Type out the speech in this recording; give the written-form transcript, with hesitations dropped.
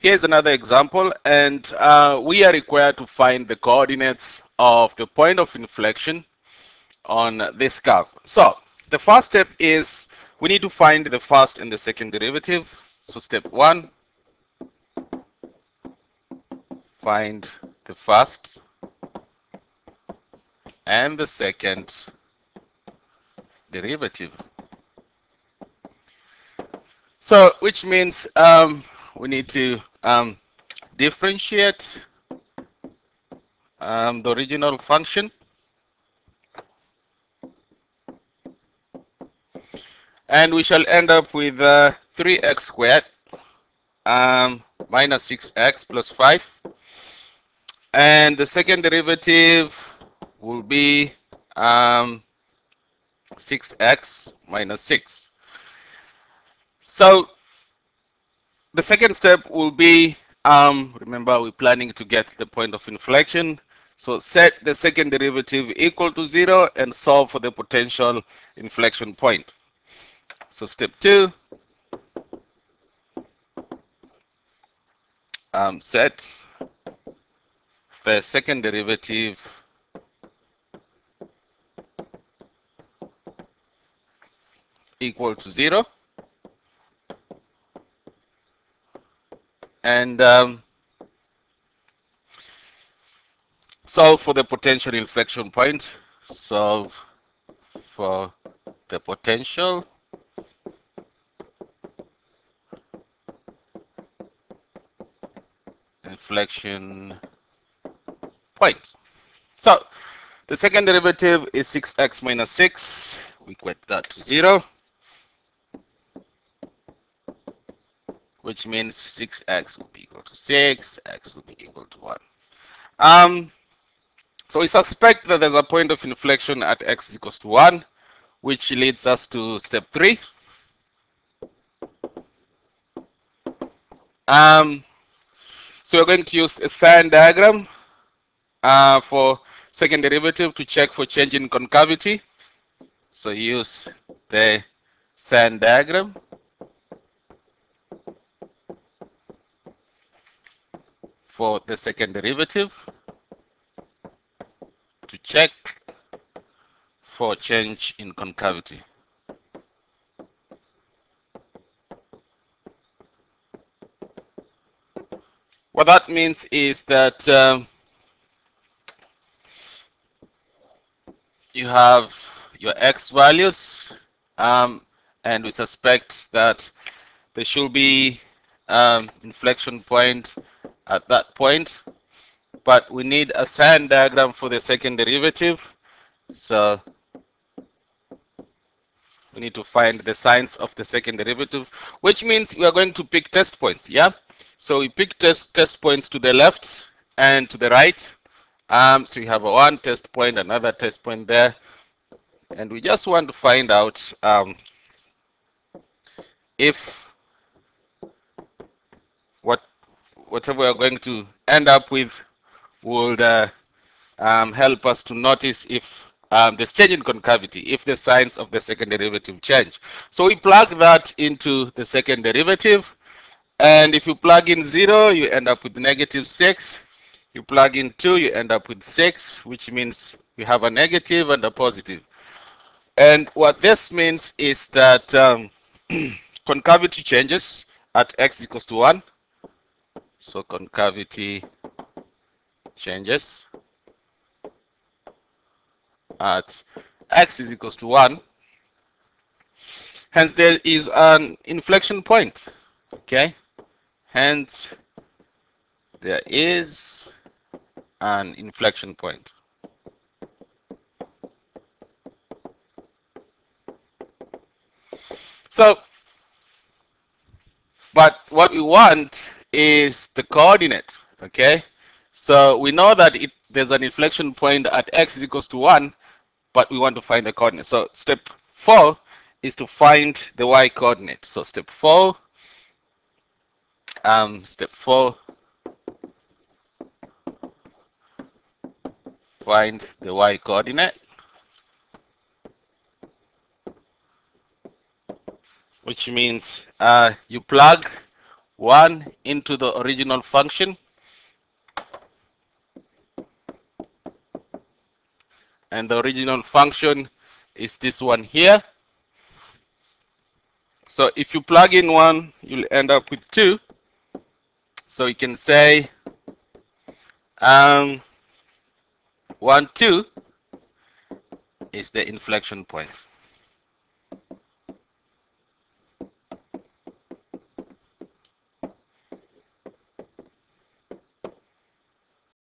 Here's another example, and we are required to find the coordinates of the point of inflection on this curve. So the first step is we need to find the first and the second derivative. So step one, find the first and the second derivative. So which means we need to differentiate the original function, and we shall end up with 3x squared minus 6x plus 5, and the second derivative will be 6x minus 6. So the second step will be, remember we're planning to get the point of inflection, so set the second derivative equal to 0 and solve for the potential inflection point. So step 2, set the second derivative equal to 0 and solve for the potential inflection point. Solve for the potential inflection point. So the second derivative is 6x minus 6. We equate that to 0, which means 6x will be equal to 6, x will be equal to 1. So we suspect that there's a point of inflection at x is equals to 1, which leads us to step 3. So we're going to use a sign diagram for second derivative to check for change in concavity. So use the sign diagram. For the second derivative to check for change in concavity. What that means is that you have your x values, and we suspect that there should be inflection point at that point, but we need a sign diagram for the second derivative. So we need to find the signs of the second derivative, which means we are going to pick test points. Yeah, so we pick test points to the left and to the right. So you have one test point, another test point there, and we just want to find out if whatever we're going to end up with would help us to notice if there's change in concavity, if the signs of the second derivative change. So we plug that into the second derivative, and if you plug in 0, you end up with negative 6. You plug in 2, you end up with 6, which means we have a negative and a positive. And what this means is that concavity changes at x equals to 1. So concavity changes at x is equals to 1. Hence there is an inflection point. Okay, hence there is an inflection point. So, but what we want is the coordinate. Okay, so we know that there's an inflection point at x is equals to 1, but we want to find the coordinate. So step 4 is to find the y coordinate. So step 4, find the y coordinate, which means you plug 1 into the original function, and the original function is this one here. So if you plug in 1, you'll end up with 2. So you can say 1, 2 is the inflection point.